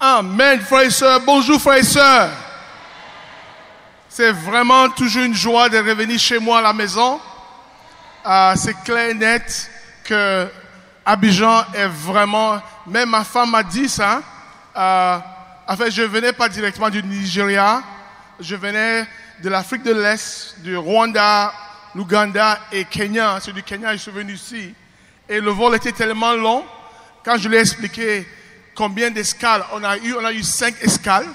Amen, frères et sœurs. Bonjour, frères et sœurs. C'est vraiment toujours une joie de revenir chez moi à la maison. C'est clair et net que Abidjan est vraiment... Même ma femme m'a dit ça. En fait, je ne venais pas directement du Nigeria. Je venais de l'Afrique de l'Est, du Rwanda, l'Ouganda et Kenya. C'est du Kenya, je suis venu ici. Et le vol était tellement long. Quand je lui ai expliqué combien d'escales on a eu 5 escales.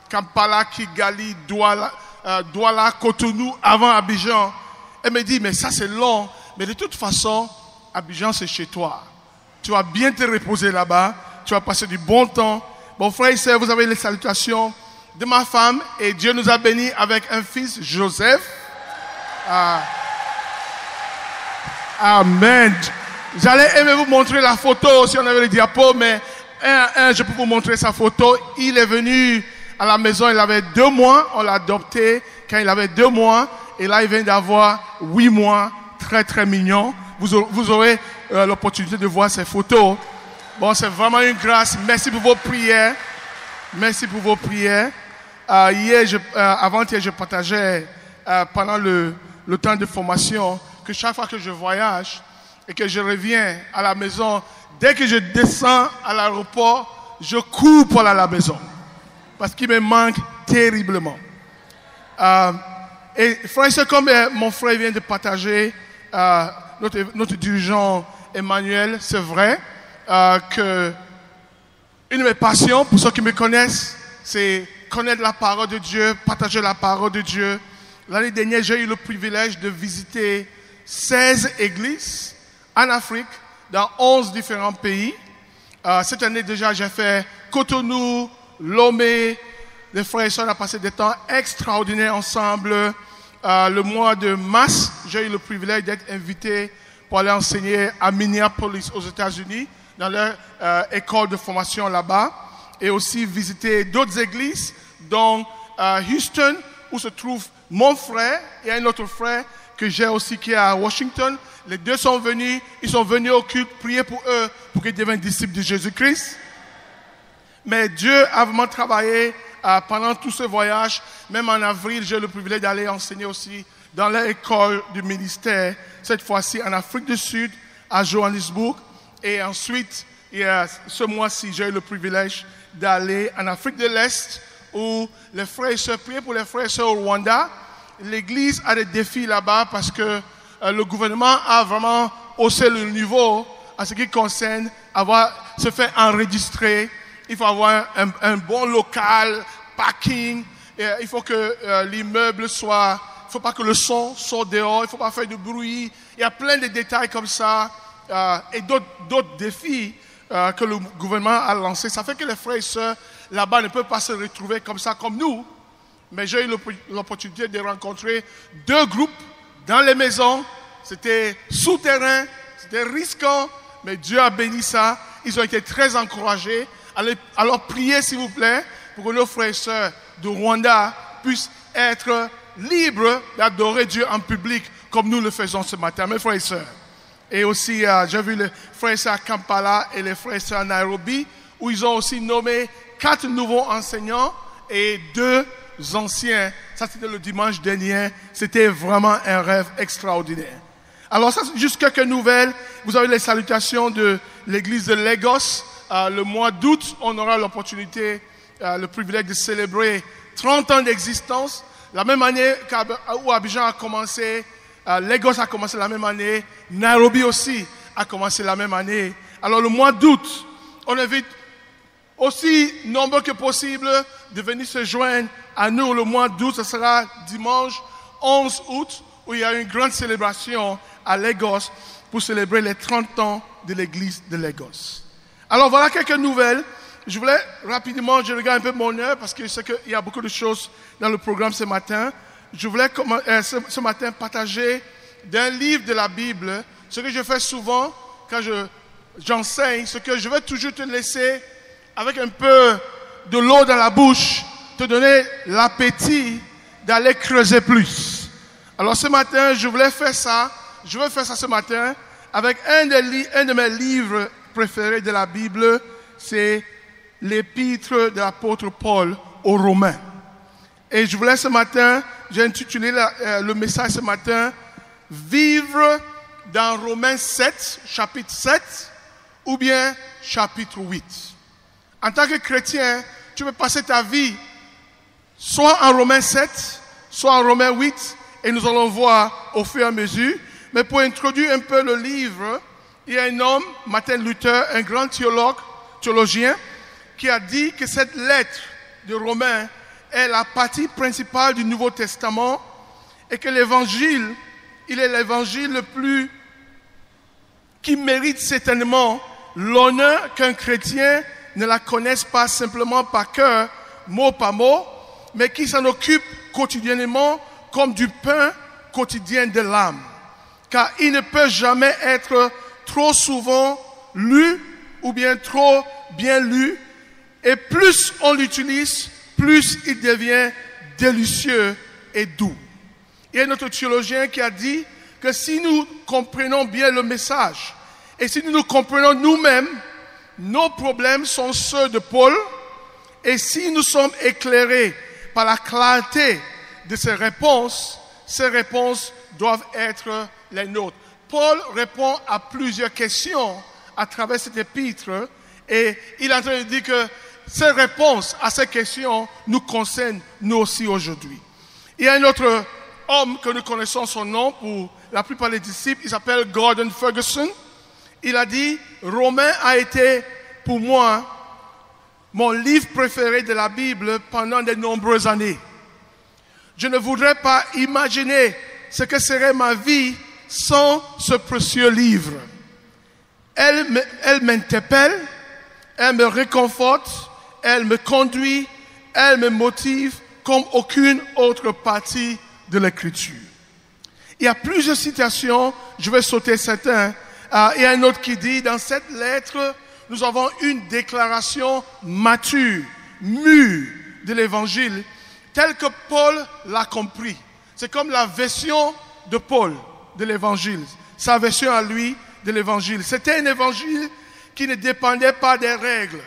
Kampala, Kigali, Douala, Cotonou, avant Abidjan. Elle me dit, mais ça c'est long. Mais de toute façon, Abidjan c'est chez toi. Tu vas bien te reposer là-bas. Tu vas passer du bon temps. Bon, frères et sœurs, vous avez les salutations de ma femme. Et Dieu nous a bénis avec un fils, Joseph. Amen. J'allais aimer vous montrer la photo si on avait le diapo, mais je peux vous montrer sa photo. Il est venu à la maison, il avait 2 mois. On l'a adopté quand il avait 2 mois. Et là, il vient d'avoir 8 mois. Très, très mignon. Vous aurez l'opportunité de voir ces photos. Bon, c'est vraiment une grâce. Merci pour vos prières. Merci pour vos prières. Avant-hier, je partageais pendant le temps de formation que chaque fois que je voyage et que je reviens à la maison, dès que je descends à l'aéroport, je cours pour aller à la maison. Parce qu'il me manque terriblement. Et frère, c'est comme mon frère vient de partager, notre dirigeant Emmanuel, c'est vrai que une de mes passions, pour ceux qui me connaissent, c'est connaître la parole de Dieu, partager la parole de Dieu. L'année dernière, j'ai eu le privilège de visiter 16 églises en Afrique, dans 11 différents pays. Cette année déjà, j'ai fait Cotonou, Lomé. Les frères et sœurs ont passé des temps extraordinaires ensemble. Le mois de mars, j'ai eu le privilège d'être invité pour aller enseigner à Minneapolis, aux États-Unis, dans leur école de formation là-bas. Et aussi visiter d'autres églises, dont Houston, où se trouve mon frère et un autre frère que j'ai aussi qui est à Washington. Les deux sont venus, ils sont venus au culte, prier pour eux, pour qu'ils deviennent disciples de Jésus-Christ. Mais Dieu a vraiment travaillé pendant tout ce voyage. Même en avril, j'ai eu le privilège d'aller enseigner aussi dans l'école du ministère, cette fois-ci en Afrique du Sud, à Johannesburg. Et ensuite, ce mois-ci, j'ai eu le privilège d'aller en Afrique de l'Est, où les frères et sœurs priaient pour les frères et sœurs au Rwanda. L'église a des défis là-bas parce que le gouvernement a vraiment haussé le niveau en ce qui concerne se faire enregistrer. Il faut avoir un bon local, parking. Il faut que l'immeuble soit... Il ne faut pas que le son sorte dehors. Il ne faut pas faire de bruit. Il y a plein de détails comme ça. Et d'autres défis que le gouvernement a lancés. Ça fait que les frères et sœurs là-bas ne peuvent pas se retrouver comme ça, comme nous. Mais j'ai eu l'opportunité de rencontrer 2 groupes dans les maisons. C'était souterrain, c'était risquant, mais Dieu a béni ça. Ils ont été très encouragés. Alors priez, s'il vous plaît, pour que nos frères et sœurs de Rwanda puissent être libres d'adorer Dieu en public, comme nous le faisons ce matin, mes frères et sœurs. Et aussi, j'ai vu les frères et sœurs à Kampala et les frères et sœurs à Nairobi, où ils ont aussi nommé 4 nouveaux enseignants et 2 anciens. Ça, c'était le dimanche dernier. C'était vraiment un rêve extraordinaire. Alors, ça, c'est juste quelques nouvelles. Vous avez les salutations de l'église de Lagos. Le mois d'août, on aura l'opportunité, le privilège de célébrer 30 ans d'existence. La même année où Abidjan a commencé, Lagos a commencé la même année. Nairobi aussi a commencé la même année. Alors, le mois d'août, on invite aussi nombreux que possible de venir se joindre à nous le mois d'août. Ce sera dimanche 11 août où il y a une grande célébration à Lagos pour célébrer les 30 ans de l'église de Lagos. Alors voilà quelques nouvelles. Je voulais rapidement, je regarde un peu mon heure parce que je sais qu'il y a beaucoup de choses dans le programme ce matin. Je voulais ce matin partager d'un livre de la Bible, ce que je fais souvent quand j'enseigne, ce que je vais toujours te laisser avec un peu de l'eau dans la bouche, te donner l'appétit d'aller creuser plus. Alors ce matin, je vais faire ça ce matin avec un de mes livres préférés de la Bible, c'est l'épître de l'apôtre Paul aux Romains. Et je voulais ce matin, j'ai intitulé le message ce matin, « Vivre dans Romains 7, chapitre 7, ou bien chapitre 8. » En tant que chrétien, tu peux passer ta vie soit en Romains 7, soit en Romains 8, et nous allons voir au fur et à mesure. Mais pour introduire un peu le livre, il y a un homme, Martin Luther, un grand théologien, qui a dit que cette lettre de Romains est la partie principale du Nouveau Testament et que l'évangile, il est l'évangile le plus qui mérite certainement l'honneur qu'un chrétien ne la connaisse pas simplement par cœur, mot par mot, mais qui s'en occupe quotidiennement comme du pain quotidien de l'âme. Car il ne peut jamais être trop souvent lu ou bien trop bien lu. Et plus on l'utilise, plus il devient délicieux et doux. Il y a notre théologien qui a dit que si nous comprenons bien le message et si nous nous comprenons nous-mêmes, nos problèmes sont ceux de Paul. Et si nous sommes éclairés par la clarté de ces réponses doivent être les nôtres. Paul répond à plusieurs questions à travers cet épître et il est en train de dire que ces réponses à ces questions nous concernent nous aussi aujourd'hui. Il y a un autre homme que nous connaissons son nom pour la plupart des disciples, il s'appelle Gordon Ferguson. Il a dit, Romains a été pour moi mon livre préféré de la Bible pendant de nombreuses années. Je ne voudrais pas imaginer ce que serait ma vie sans ce précieux livre. Elle m'interpelle, elle me réconforte, elle me conduit, elle me motive comme aucune autre partie de l'Écriture. Il y a plusieurs citations, je vais sauter certains. Il y a un autre qui dit, dans cette lettre, nous avons une déclaration mature, mûre de l'Évangile, telle que Paul l'a compris. C'est comme la version de Paul de l'Évangile, sa version à lui de l'Évangile. C'était un Évangile qui ne dépendait pas des règles.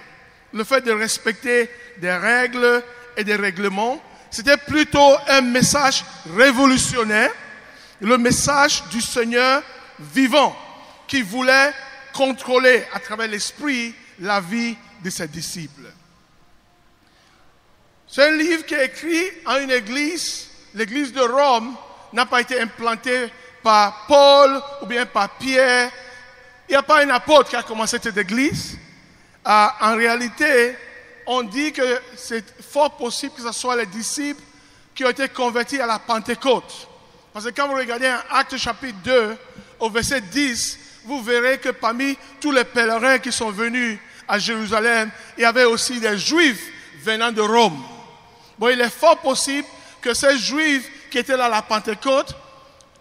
Le fait de respecter des règles et des règlements, c'était plutôt un message révolutionnaire, le message du Seigneur vivant qui voulait contrôler à travers l'esprit la vie de ses disciples. C'est un livre qui est écrit en une église. L'église de Rome n'a pas été implantée par Paul ou bien par Pierre. Il n'y a pas un apôtre qui a commencé cette église. En réalité, on dit que c'est fort possible que ce soit les disciples qui ont été convertis à la Pentecôte. Parce que quand vous regardez en Actes chapitre 2, au verset 10, vous verrez que parmi tous les pèlerins qui sont venus à Jérusalem, il y avait aussi des Juifs venant de Rome. Bon, il est fort possible que ces Juifs qui étaient là à la Pentecôte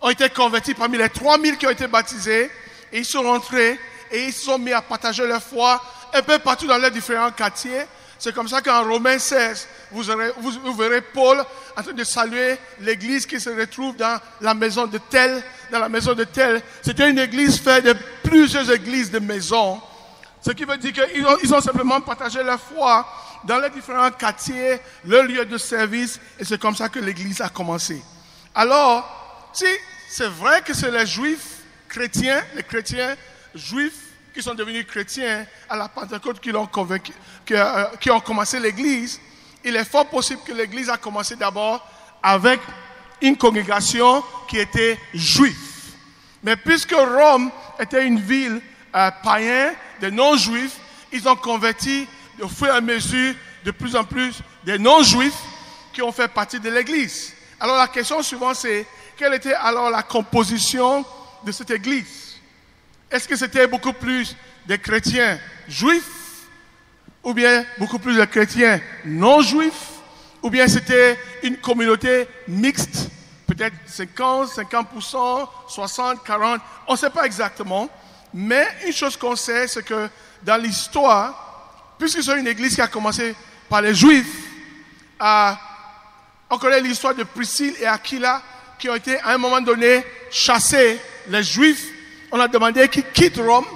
ont été convertis parmi les 3000 qui ont été baptisés. Et ils sont rentrés et ils se sont mis à partager leur foi un peu partout dans leurs différents quartiers. C'est comme ça qu'en Romains 16, vous verrez Paul en train de saluer l'église qui se retrouve dans la maison de tel, dans la maison de tel. C'était une église faite de plusieurs églises de maisons. Ce qui veut dire qu'ils ont simplement partagé leur foi dans les différents quartiers, leur lieu de service, et c'est comme ça que l'église a commencé. Alors, si c'est vrai que c'est les juifs chrétiens, les chrétiens juifs qui sont devenus chrétiens à la Pentecôte qui ont commencé l'église, il est fort possible que l'église a commencé d'abord avec une congrégation qui était juive. Mais puisque Rome était une ville païenne, des non-juifs, ils ont converti au fur et à mesure de plus en plus des non-juifs qui ont fait partie de l'église. Alors la question suivante c'est, quelle était alors la composition de cette église? Est-ce que c'était beaucoup plus de chrétiens juifs ou bien beaucoup plus de chrétiens non-juifs ou bien c'était une communauté mixte, peut-être 50%, 60, 40, on ne sait pas exactement. Mais une chose qu'on sait, c'est que dans l'histoire, puisque c'est une église qui a commencé par les Juifs, on connaît l'histoire de Priscille et Aquila qui ont été à un moment donné chassés. Les Juifs on a demandé qu'ils quittent Rome.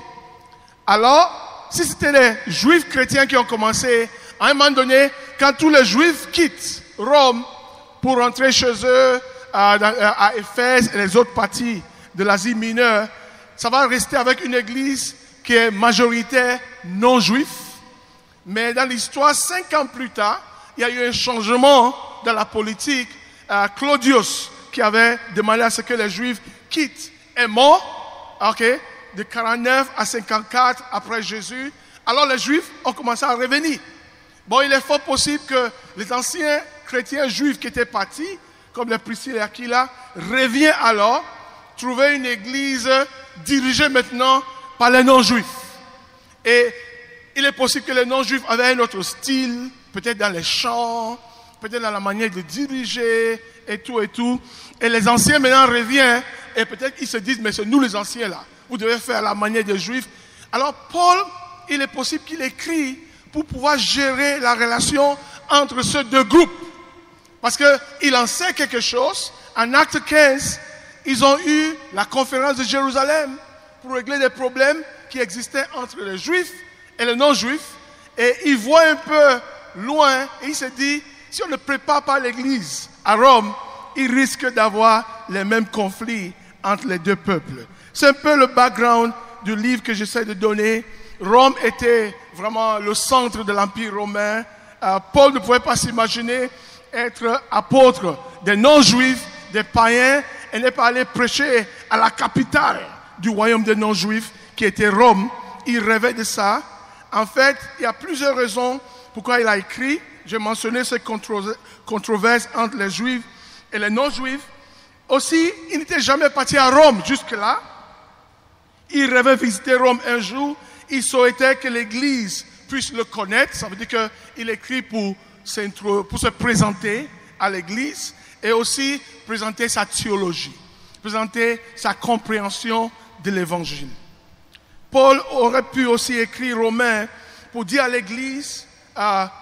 Alors, si c'était les Juifs chrétiens qui ont commencé, à un moment donné, quand tous les Juifs quittent Rome pour rentrer chez eux à Éphèse et les autres parties de l'Asie mineure, ça va rester avec une église qui est majoritaire non juif. Mais dans l'histoire, 5 ans plus tard, il y a eu un changement dans la politique. Claudius, qui avait demandé à ce que les Juifs quittent, est mort, de 49 à 54 après Jésus. Alors les Juifs ont commencé à revenir. Bon, il est fort possible que les anciens chrétiens juifs qui étaient partis, comme les Priscille et Aquila, reviennent alors trouver une église dirigée maintenant par les non-juifs. Et il est possible que les non-juifs avaient un autre style, peut-être dans les chants, peut-être dans la manière de diriger, et tout. Et les anciens maintenant reviennent, et peut-être qu'ils se disent, mais c'est nous les anciens là, vous devez faire la manière des juifs. Alors Paul, il est possible qu'il écrit pour pouvoir gérer la relation entre ces deux groupes. Parce qu'il en sait quelque chose. En Acte 15, ils ont eu la conférence de Jérusalem pour régler des problèmes qui existaient entre les juifs et les non-juifs. Et il voit un peu loin et il se dit, si on ne prépare pas l'église à Rome, il risque d'avoir les mêmes conflits entre les deux peuples. C'est un peu le background du livre que j'essaie de donner. Rome était vraiment le centre de l'Empire romain. Paul ne pouvait pas s'imaginer être apôtre des non-juifs, des païens, et n'est pas allé prêcher à la capitale du royaume des non-juifs, qui était Rome. Il rêvait de ça. En fait, il y a plusieurs raisons pourquoi il a écrit. J'ai mentionné ces controverses entre les juifs et les non-juifs. Aussi, il n'était jamais parti à Rome jusque-là. Il rêvait visiter Rome un jour. Il souhaitait que l'Église puisse le connaître. Ça veut dire qu'il écrit pour se présenter à l'Église et aussi présenter sa théologie, présenter sa compréhension de l'Évangile. Paul aurait pu aussi écrire Romains pour dire à l'Église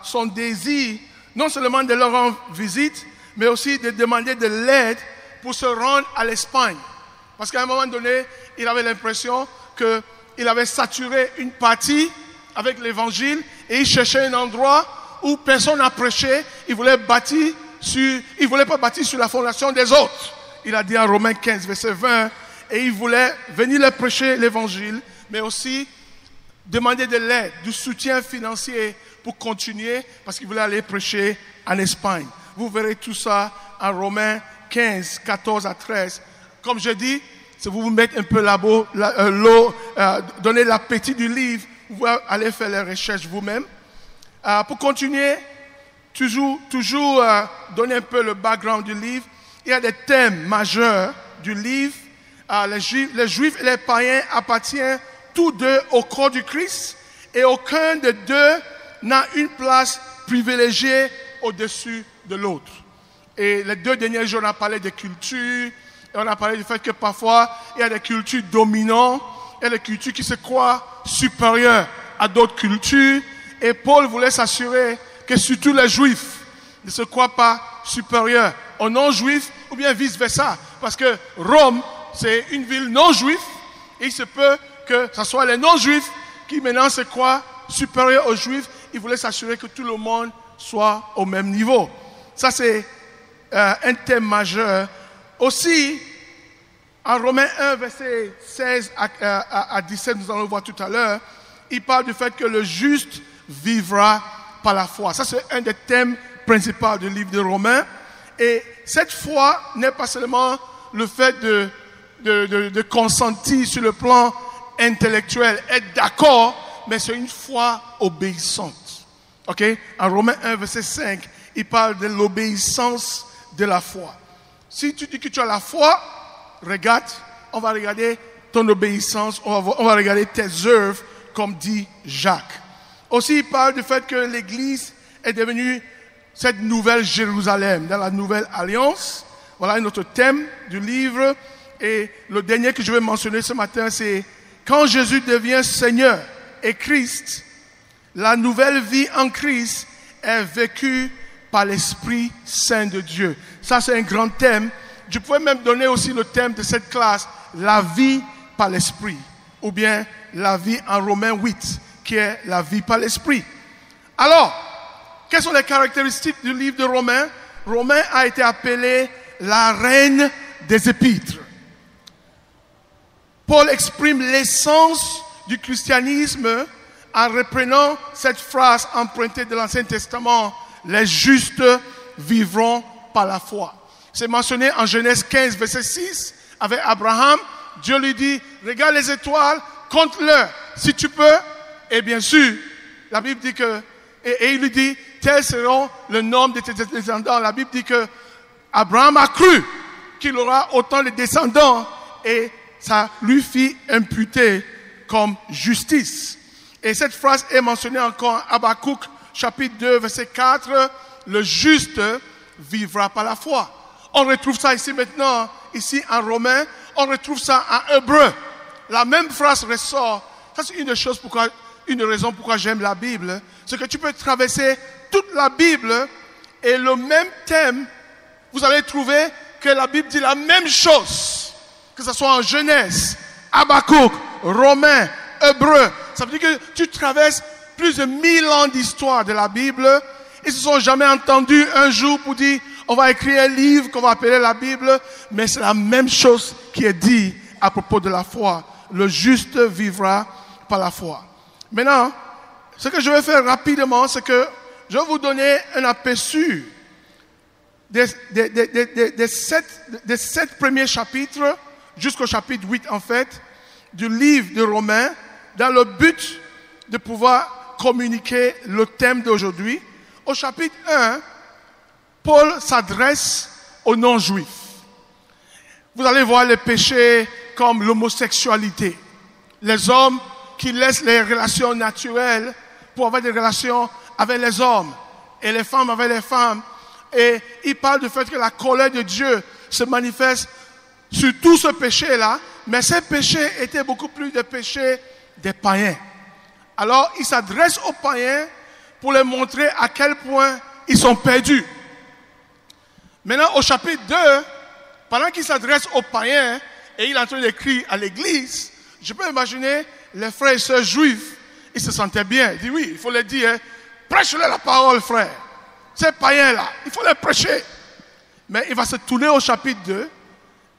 son désir, non seulement de leur rendre visite, mais aussi de demander de l'aide pour se rendre à l'Espagne. Parce qu'à un moment donné, il avait l'impression qu'il avait saturé une partie avec l'Évangile et il cherchait un endroit où personne n'a prêché. Il voulait pas bâtir sur la fondation des autres. Il a dit en Romains 15, verset 20, et il voulait venir leur prêcher l'Évangile, mais aussi demander de l'aide, du soutien financier pour continuer, parce qu'il voulait aller prêcher en Espagne. Vous verrez tout ça en Romains 15, 14 à 13. Comme je dis, si vous vous mettez un peu l'eau, donner l'appétit du livre, vous pouvez aller faire les recherches vous-même. Pour continuer, toujours donner un peu le background du livre, il y a des thèmes majeurs du livre. Les Juifs et les païens appartiennent tous deux au corps du Christ et aucun des deux n'a une place privilégiée au-dessus de l'autre. Et les 2 derniers jours, on a parlé des cultures, et on a parlé du fait que parfois, il y a des cultures dominantes, il y a des cultures qui se croient supérieures à d'autres cultures. Et Paul voulait s'assurer que surtout les Juifs ne se croient pas supérieurs aux non-Juifs, ou bien vice-versa. Parce que Rome, c'est une ville non-juive, et il se peut que ce soit les non-Juifs qui maintenant se croient supérieurs aux Juifs. Il voulait s'assurer que tout le monde soit au même niveau. Ça, c'est un thème majeur. Aussi, en Romains 1, verset 16 à 17, nous allons le voir tout à l'heure, il parle du fait que le juste vivra par la foi. Ça, c'est un des thèmes principaux du livre de Romains. Et cette foi n'est pas seulement le fait de consentir sur le plan intellectuel, être d'accord, mais c'est une foi obéissante. Ok? En Romains 1, verset 5, il parle de l'obéissance de la foi. Si tu dis que tu as la foi, regarde, on va regarder ton obéissance, on va regarder tes œuvres, comme dit Jacques. Aussi, il parle du fait que l'Église est devenue cette nouvelle Jérusalem, dans la nouvelle alliance. Voilà notre thème du livre. Et le dernier que je vais mentionner ce matin, c'est quand Jésus devient Seigneur et Christ, la nouvelle vie en Christ est vécue par l'Esprit Saint de Dieu. Ça, c'est un grand thème. Je pourrais même donner aussi le thème de cette classe, la vie par l'esprit. Ou bien la vie en Romains 8, qui est la vie par l'esprit. Alors, quelles sont les caractéristiques du livre de Romains? Romains a été appelé la reine des épîtres. Paul exprime l'essence du christianisme en reprenant cette phrase empruntée de l'Ancien Testament, « Les justes vivront par la foi ». C'est mentionné en Genèse 15, verset 6, avec Abraham. Dieu lui dit, regarde les étoiles, compte-les si tu peux. Et bien sûr, la Bible dit que, et il lui dit, tels seront le nombre de tes descendants. La Bible dit que Abraham a cru qu'il aura autant de descendants et ça lui fit imputer comme justice. Et cette phrase est mentionnée encore en Habakkuk, chapitre 2, verset 4. Le juste vivra par la foi. On retrouve ça ici maintenant, ici en Romains. On retrouve ça en Hébreu. La même phrase ressort. Ça, c'est une raison pourquoi j'aime la Bible. C'est que tu peux traverser toute la Bible et le même thème, vous allez trouver que la Bible dit la même chose. Que ce soit en Genèse, Habakkuk, Romains, Hébreu. Ça veut dire que tu traverses plus de 1000 ans d'histoire de la Bible. Ils ne se sont jamais entendus un jour pour dire on va écrire un livre qu'on va appeler la Bible. Mais c'est la même chose qui est dit à propos de la foi. Le juste vivra par la foi. Maintenant, ce que je vais faire rapidement, c'est que je vais vous donner un aperçu des 7 premiers chapitres jusqu'au chapitre 8 en fait, du livre de Romains, dans le but de pouvoir communiquer le thème d'aujourd'hui. Au chapitre 1, Paul s'adresse aux non-juifs. Vous allez voir les péchés comme l'homosexualité. Les hommes qui laissent les relations naturelles pour avoir des relations avec les hommes et les femmes avec les femmes. Et il parle du fait que la colère de Dieu se manifeste sur tout ce péché-là, mais ces péchés étaient beaucoup plus des péchés des païens. Alors, il s'adresse aux païens pour leur montrer à quel point ils sont perdus. Maintenant, au chapitre 2, pendant qu'il s'adresse aux païens et il est en train d'écrire à l'église, je peux imaginer les frères et sœurs juifs, ils se sentaient bien. Ils disent oui, il faut leur dire, prêche-leur la parole, frère. Ces païens-là, il faut les prêcher. Mais il va se tourner au chapitre 2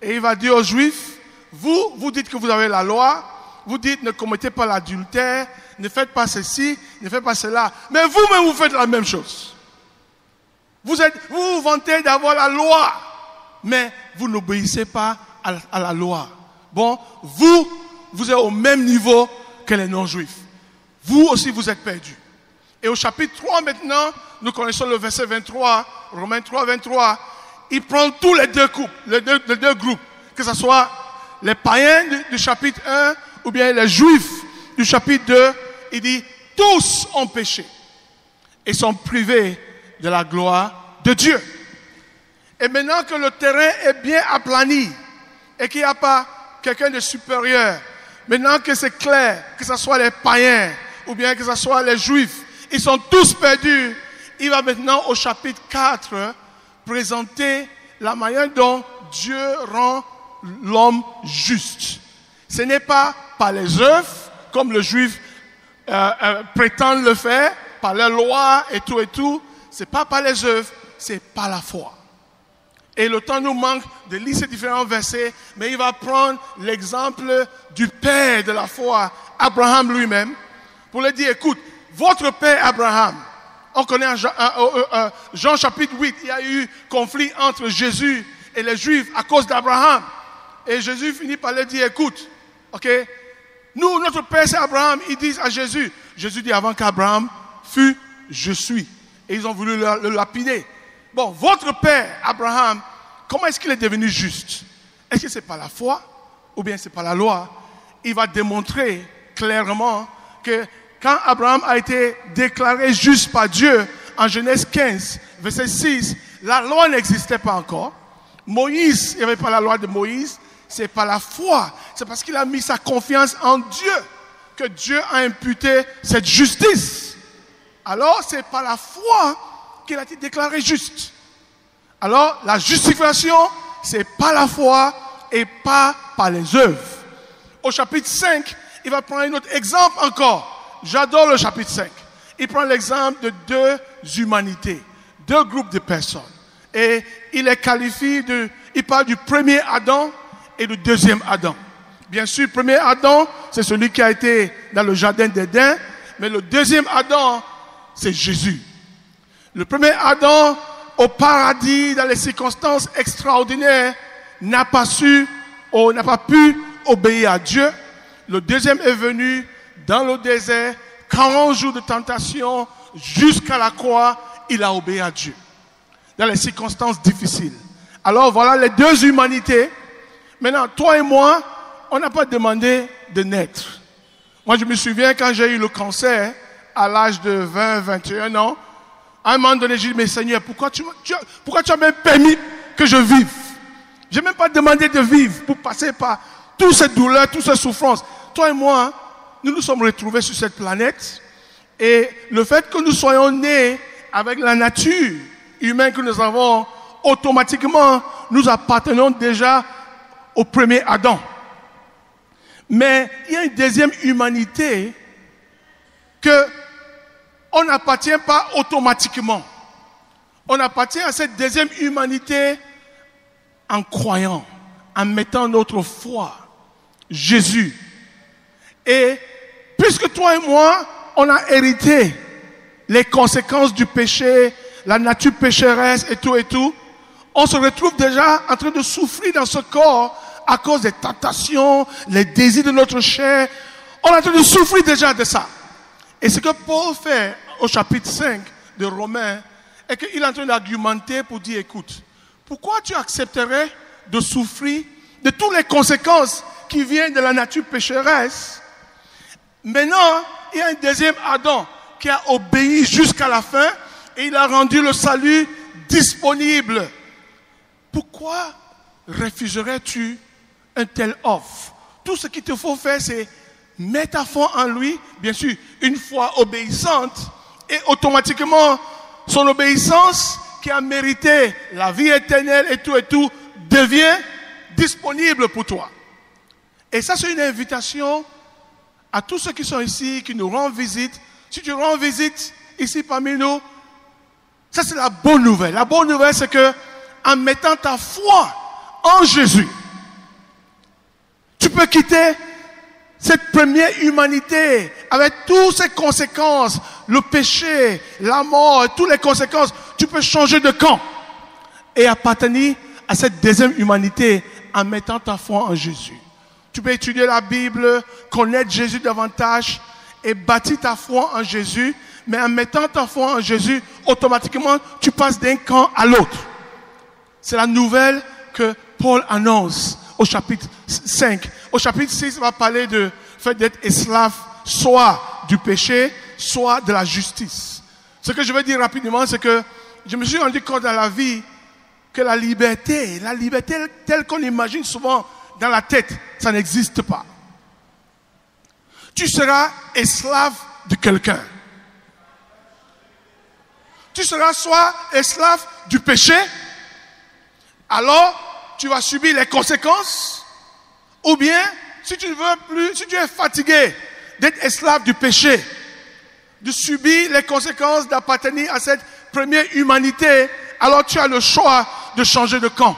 et il va dire aux juifs, vous dites que vous avez la loi, vous dites ne commettez pas l'adultère, ne faites pas ceci, ne faites pas cela. Mais vous-même, vous faites la même chose. Vous vous vantez d'avoir la loi, mais vous n'obéissez pas à la loi. Bon, vous êtes au même niveau que les non-juifs. Vous aussi, vous êtes perdus. Et au chapitre 3 maintenant, nous connaissons le verset 23, Romains 3, 23. Il prend tous les deux groupes, que ce soit les païens du chapitre 1 ou bien les juifs du chapitre 2. Il dit, tous ont péché et sont privés de la gloire de Dieu. Et maintenant que le terrain est bien aplani et qu'il n'y a pas quelqu'un de supérieur, maintenant que c'est clair, que ce soit les païens ou bien que ce soit les juifs, ils sont tous perdus. Il va maintenant au chapitre 4 présenter la manière dont Dieu rend l'homme juste. Ce n'est pas par les œuvres, comme le juif prétend le faire, par la loi et tout. C'est pas par les œuvres, c'est par la foi. Et le temps nous manque de lire ces différents versets, mais il va prendre l'exemple du père de la foi, Abraham lui-même, pour lui dire, écoute, votre père Abraham, on connaît Jean chapitre 8, il y a eu conflit entre Jésus et les Juifs à cause d'Abraham. Et Jésus finit par lui dire, écoute, ok, nous, notre père c'est Abraham. Ils disent à Jésus, Jésus dit avant qu'Abraham fût, je suis. Et ils ont voulu le lapider. Bon, votre père Abraham, comment est-ce qu'il est devenu juste? Est-ce que c'est par la foi ou bien c'est par la loi? Il va démontrer clairement que quand Abraham a été déclaré juste par Dieu, en Genèse 15, verset 6, la loi n'existait pas encore. Moïse, il n'y avait pas la loi de Moïse, c'est par la foi. C'est parce qu'il a mis sa confiance en Dieu que Dieu a imputé cette justice. Alors, c'est par la foi qu'il a été déclaré juste. Alors, la justification, c'est par la foi et pas par les œuvres. Au chapitre 5, il va prendre un autre exemple encore. J'adore le chapitre 5. Il prend l'exemple de deux humanités, deux groupes de personnes. Et il les qualifie il parle du premier Adam et du deuxième Adam. Bien sûr, le premier Adam, c'est celui qui a été dans le jardin d'Éden, mais le deuxième Adam, c'est Jésus. Le premier Adam, au paradis, dans les circonstances extraordinaires, n'a pas pu obéir à Dieu. Le deuxième est venu dans le désert, 40 jours de tentation, jusqu'à la croix, il a obéi à Dieu. Dans les circonstances difficiles. Alors voilà les deux humanités. Maintenant, toi et moi, on n'a pas demandé de naître. Moi, je me souviens quand j'ai eu le cancer, à l'âge de 20, 21 ans, à un moment donné, j'ai dit, mais Seigneur, pourquoi tu as même permis que je vive? Je n'ai même pas demandé de vivre pour passer par toutes ces douleurs, toutes ces souffrances. Toi et moi, nous nous sommes retrouvés sur cette planète. Et le fait que nous soyons nés avec la nature humaine que nous avons, automatiquement, nous appartenons déjà au premier Adam. Mais il y a une deuxième humanité que on n'appartient pas automatiquement. On appartient à cette deuxième humanité en croyant, en mettant notre foi, Jésus. Et puisque toi et moi, on a hérité les conséquences du péché, la nature pécheresse et tout, on se retrouve déjà en train de souffrir dans ce corps à cause des tentations, les désirs de notre chair. On est en train de souffrir déjà de ça. Et ce que Paul fait au chapitre 5 de Romains, est qu'il est en train d'argumenter pour dire, écoute, pourquoi tu accepterais de souffrir de toutes les conséquences qui viennent de la nature pécheresse? Maintenant, il y a un deuxième Adam qui a obéi jusqu'à la fin et il a rendu le salut disponible. Pourquoi refuserais-tu un tel offre? Tout ce qu'il te faut faire, c'est mettre ta foi en lui, bien sûr, une foi obéissante, et automatiquement, son obéissance qui a mérité la vie éternelle et tout, devient disponible pour toi. Et ça, c'est une invitation à tous ceux qui sont ici, qui nous rendent visite. Si tu rends visite ici parmi nous, ça c'est la bonne nouvelle. La bonne nouvelle, c'est que en mettant ta foi en Jésus, tu peux quitter cette première humanité avec toutes ses conséquences, le péché, la mort, toutes les conséquences. Tu peux changer de camp et appartenir à cette deuxième humanité en mettant ta foi en Jésus. Tu peux étudier la Bible, connaître Jésus davantage et bâtir ta foi en Jésus, mais en mettant ta foi en Jésus, automatiquement, tu passes d'un camp à l'autre. C'est la nouvelle que Paul annonce au chapitre 5. Au chapitre 6, il va parler de fait d'être esclave, soit du péché, soit de la justice. Ce que je veux dire rapidement, c'est que je me suis rendu compte dans la vie que la liberté telle qu'on imagine souvent dans la tête, ça n'existe pas. Tu seras esclave de quelqu'un. Tu seras soit esclave du péché, alors tu vas subir les conséquences, ou bien si tu ne veux plus, si tu es fatigué d'être esclave du péché, de subir les conséquences d'appartenir à cette première humanité, alors tu as le choix de changer de camp.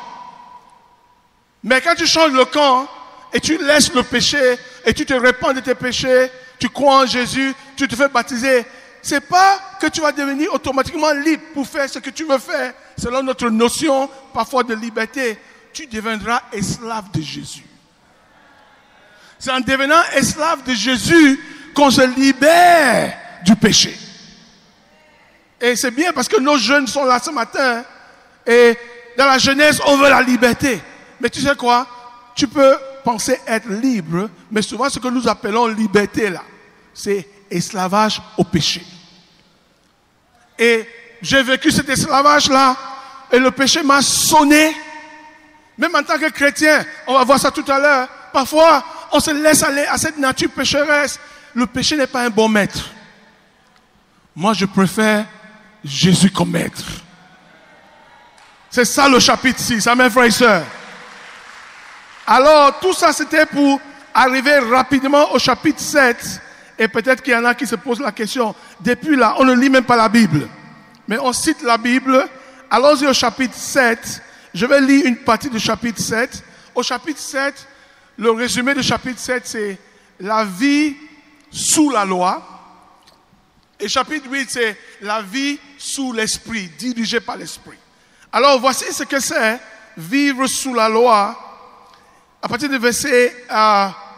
Mais quand tu changes le camp et tu laisses le péché et tu te répands de tes péchés, tu crois en Jésus, tu te fais baptiser, c'est pas que tu vas devenir automatiquement libre pour faire ce que tu veux faire, selon notre notion parfois de liberté. Tu deviendras esclave de Jésus. C'est en devenant esclave de Jésus qu'on se libère du péché. Et c'est bien parce que nos jeunes sont là ce matin et dans la jeunesse, on veut la liberté. Mais tu sais quoi? Tu peux penser être libre, mais souvent ce que nous appelons liberté là, c'est esclavage au péché. Et j'ai vécu cet esclavage là et le péché m'a sonné. Même en tant que chrétien, on va voir ça tout à l'heure, parfois on se laisse aller à cette nature pécheresse. Le péché n'est pas un bon maître. Moi je préfère Jésus comme maître. C'est ça le chapitre 6, amen frères et sœurs. Alors tout ça c'était pour arriver rapidement au chapitre 7, et peut-être qu'il y en a qui se posent la question, depuis là, on ne lit même pas la Bible. Mais on cite la Bible. Allons-y au chapitre 7. Je vais lire une partie du chapitre 7. Au chapitre 7, le résumé du chapitre 7, c'est la vie sous la loi. Et chapitre 8, c'est la vie sous l'esprit, dirigée par l'esprit. Alors, voici ce que c'est, vivre sous la loi. À partir du verset,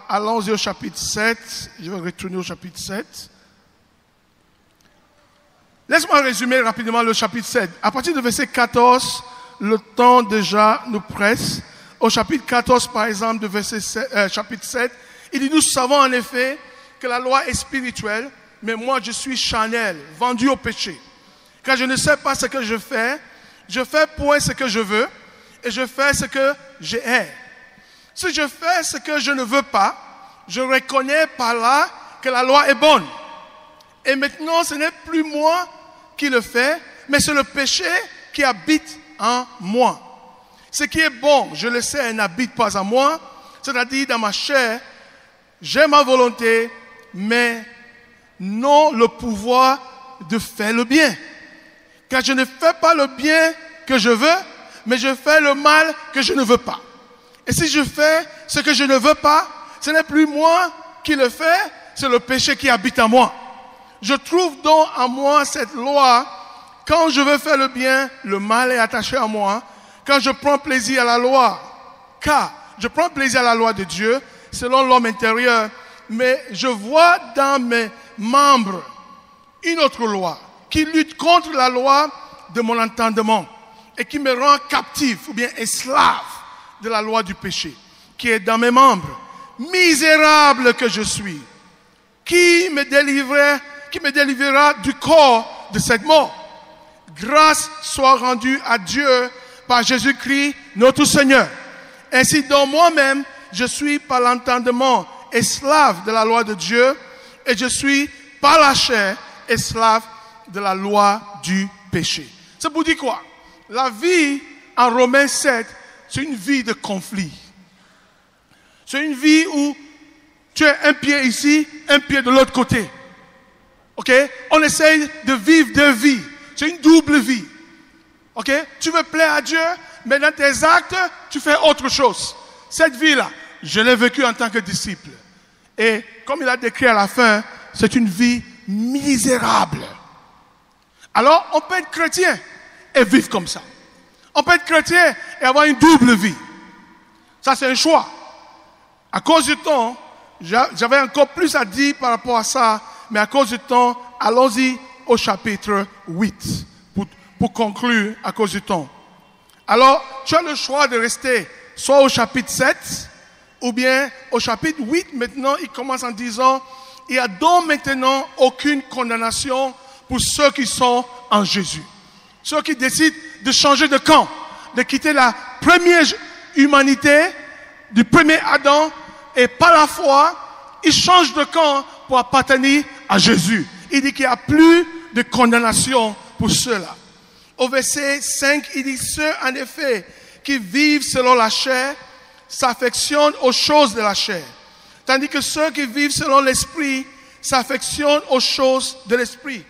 allons-y au chapitre 7. Je vais retourner au chapitre 7. Laisse-moi résumer rapidement le chapitre 7. À partir du verset 14, le temps déjà nous presse. Au chapitre 14, par exemple, du verset 7, chapitre 7, il dit, nous savons en effet que la loi est spirituelle, mais moi je suis charnel, vendu au péché. Car je ne sais pas ce que je fais point ce que je veux, et je fais ce que je hais. Si je fais ce que je ne veux pas, je reconnais par là que la loi est bonne. Et maintenant, ce n'est plus moi qui le fais, mais c'est le péché qui habite en moi. Ce qui est bon, je le sais, n'habite pas en moi, c'est-à-dire dans ma chair, j'ai ma volonté, mais non le pouvoir de faire le bien. Car je ne fais pas le bien que je veux, mais je fais le mal que je ne veux pas. Et si je fais ce que je ne veux pas, ce n'est plus moi qui le fais, c'est le péché qui habite en moi. Je trouve donc en moi cette loi. Quand je veux faire le bien, le mal est attaché à moi. Quand je prends plaisir à la loi, car je prends plaisir à la loi de Dieu, selon l'homme intérieur, mais je vois dans mes membres une autre loi qui lutte contre la loi de mon entendement et qui me rend captif ou bien esclave de la loi du péché qui est dans mes membres. Misérable que je suis, qui me délivrera du corps de cette mort? Grâce soit rendue à Dieu par Jésus-Christ notre Seigneur. Ainsi donc moi-même, je suis par l'entendement esclave de la loi de Dieu et je suis par la chair esclave de la loi du péché. Ça vous dit quoi? La vie en Romains 7, c'est une vie de conflit. C'est une vie où tu as un pied ici, un pied de l'autre côté. Ok? On essaye de vivre deux vies. C'est une double vie. Ok? Tu veux plaire à Dieu, mais dans tes actes, tu fais autre chose. Cette vie-là, je l'ai vécue en tant que disciple. Et comme il a décrit à la fin, c'est une vie misérable. Alors, on peut être chrétien et vivre comme ça. On peut être chrétien et avoir une double vie. Ça, c'est un choix. À cause du temps, j'avais encore plus à dire par rapport à ça, mais à cause du temps, allons-y au chapitre 8 pour conclure à cause du temps. Alors, tu as le choix de rester soit au chapitre 7 ou bien au chapitre 8. Maintenant, il commence en disant, il n'y a donc maintenant aucune condamnation pour ceux qui sont en Jésus. Ceux qui décident de changer de camp, de quitter la première humanité, du premier Adam, et par la foi, ils changent de camp pour appartenir à Jésus. Il dit qu'il n'y a plus de condamnation pour ceux-là. Au verset 5, il dit, ceux en effet qui vivent selon la chair s'affectionnent aux choses de la chair. Tandis que ceux qui vivent selon l'esprit s'affectionnent aux choses de l'esprit.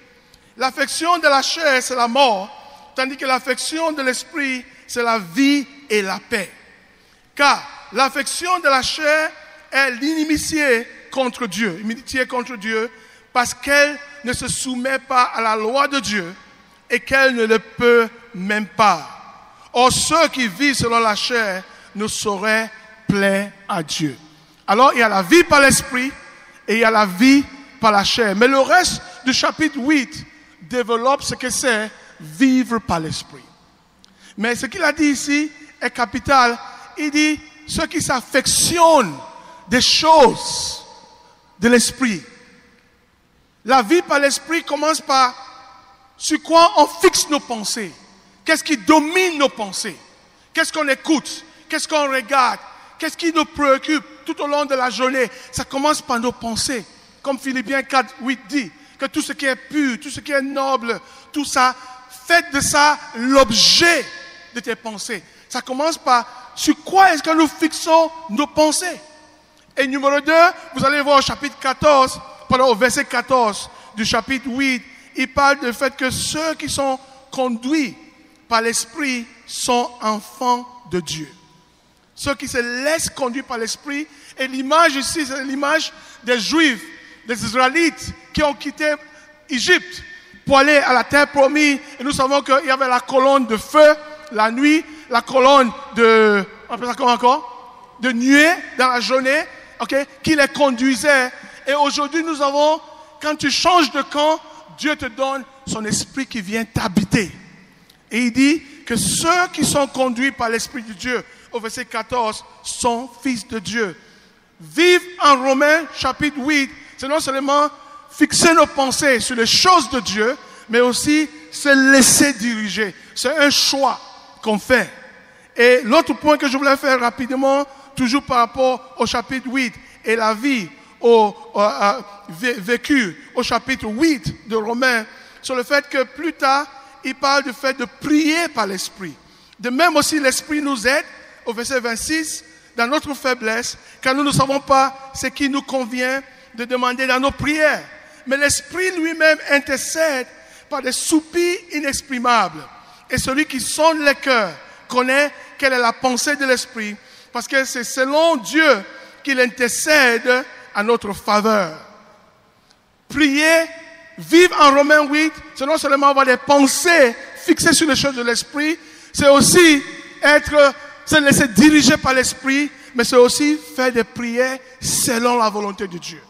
L'affection de la chair, c'est la mort, tandis que l'affection de l'esprit, c'est la vie et la paix. Car l'affection de la chair est l'inimitié contre Dieu, parce qu'elle ne se soumet pas à la loi de Dieu et qu'elle ne le peut même pas. Or, ceux qui vivent selon la chair ne sauraient plaire à Dieu. Alors, il y a la vie par l'esprit et il y a la vie par la chair. Mais le reste du chapitre 8 développe ce que c'est vivre par l'esprit. Mais ce qu'il a dit ici est capital. Il dit, ceux qui s'affectionnent des choses de l'esprit. La vie par l'esprit commence par sur quoi on fixe nos pensées. Qu'est-ce qui domine nos pensées? Qu'est-ce qu'on écoute? Qu'est-ce qu'on regarde? Qu'est-ce qui nous préoccupe tout au long de la journée? Ça commence par nos pensées. Comme Philippiens 4, 8 dit, que tout ce qui est pur, tout ce qui est noble, tout ça, faites de ça l'objet de tes pensées. Ça commence par sur quoi est-ce que nous fixons nos pensées? Et numéro 2, vous allez voir au chapitre 14, pardon, au verset 14 du chapitre 8, il parle du fait que ceux qui sont conduits par l'Esprit sont enfants de Dieu. Ceux qui se laissent conduire par l'Esprit, et l'image ici, c'est l'image des Juifs, des Israélites qui ont quitté Égypte pour aller à la terre promise. Et nous savons qu'il y avait la colonne de feu la nuit, la colonne de, on appelle ça comment encore? De nuée dans la journée, okay, qui les conduisait. Et aujourd'hui, nous avons, quand tu changes de camp, Dieu te donne son esprit qui vient t'habiter. Et il dit que ceux qui sont conduits par l'Esprit de Dieu, au verset 14, sont fils de Dieu. Vivre en Romains, chapitre 8, c'est non seulement fixer nos pensées sur les choses de Dieu, mais aussi se laisser diriger. C'est un choix qu'on fait. Et l'autre point que je voulais faire rapidement, toujours par rapport au chapitre 8, et la vie vécue au chapitre 8 de Romains, sur le fait que plus tard, il parle du fait de prier par l'Esprit. De même aussi, l'Esprit nous aide, au verset 26, dans notre faiblesse, car nous ne savons pas ce qui nous convient de demander dans nos prières. Mais l'Esprit lui-même intercède par des soupirs inexprimables. Et celui qui sonde les cœurs connaît quelle est la pensée de l'Esprit, parce que c'est selon Dieu qu'il intercède à notre faveur. Prier, vivre en Romains 8, c'est non seulement avoir des pensées fixées sur les choses de l'Esprit, c'est aussi se laisser diriger par l'Esprit, mais c'est aussi faire des prières selon la volonté de Dieu.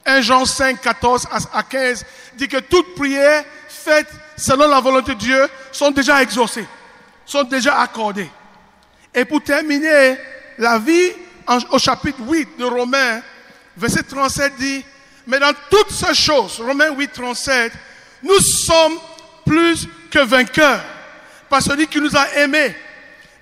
1 Jean 5, 14 à 15 dit que toute prière faite selon la volonté de Dieu sont déjà exaucées, sont déjà accordées. Et pour terminer, la vie au chapitre 8 de Romains, verset 37 dit, mais dans toutes ces choses, Romains 8, 37, nous sommes plus que vainqueurs par celui qui nous a aimés.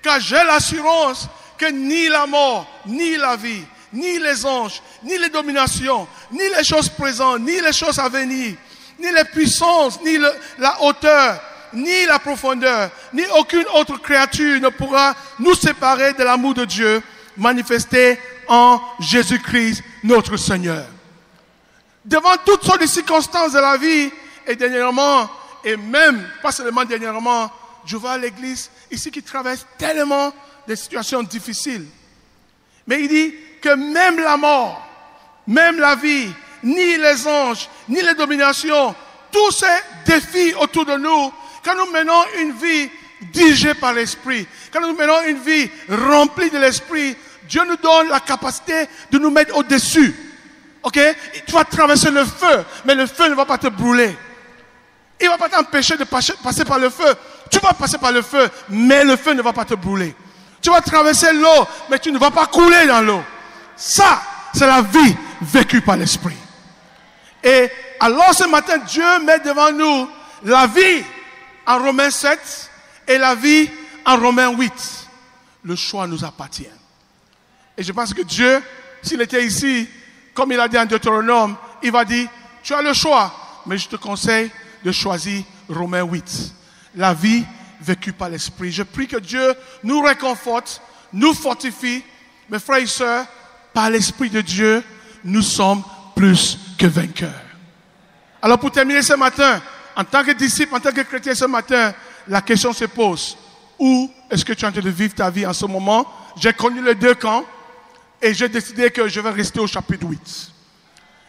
Car j'ai l'assurance que ni la mort, ni la vie, ni les anges, ni les dominations, ni les choses présentes, ni les choses à venir, ni les puissances, ni la hauteur, ni la profondeur, ni aucune autre créature ne pourra nous séparer de l'amour de Dieu manifesté en Jésus-Christ, notre Seigneur. Devant toutes sortes de circonstances de la vie, et dernièrement, et même, pas seulement dernièrement, je vois l'église ici qui traverse tellement de situations difficiles. Mais il dit que même la mort, même la vie, ni les anges, ni les dominations, tous ces défis autour de nous, quand nous menons une vie dirigée par l'Esprit, quand nous menons une vie remplie de l'Esprit, Dieu nous donne la capacité de nous mettre au-dessus. Ok? Tu vas traverser le feu, mais le feu ne va pas te brûler. Il ne va pas t'empêcher de passer par le feu. Tu vas passer par le feu, mais le feu ne va pas te brûler. Tu vas traverser l'eau, mais tu ne vas pas couler dans l'eau. Ça, c'est la vie vécue par l'Esprit. Et alors ce matin, Dieu met devant nous la vie en Romains 7 et la vie en Romains 8. Le choix nous appartient. Et je pense que Dieu, s'il était ici, comme il a dit en Deutéronome, il va dire, tu as le choix, mais je te conseille de choisir Romains 8. La vie vécue par l'Esprit. Je prie que Dieu nous réconforte, nous fortifie. Mes frères et sœurs, par l'Esprit de Dieu, nous sommes plus que vainqueurs. Alors pour terminer ce matin, en tant que disciple, en tant que chrétien ce matin, la question se pose. Où est-ce que tu es en train de vivre ta vie en ce moment? J'ai connu les deux camps et j'ai décidé que je vais rester au chapitre 8.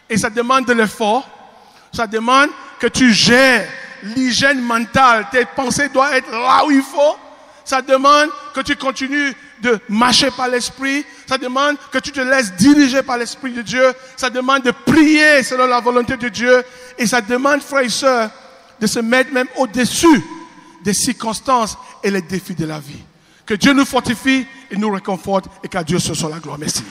Et ça demande de l'effort, ça demande que tu gères l'hygiène mentale, tes pensées doivent être là où il faut. Ça demande que tu continues de marcher par l'Esprit. Ça demande que tu te laisses diriger par l'Esprit de Dieu. Ça demande de prier selon la volonté de Dieu. Et ça demande, frères et sœurs, de se mettre même au-dessus des circonstances et les défis de la vie. Que Dieu nous fortifie et nous réconforte et qu'à Dieu ce soit la gloire. Merci.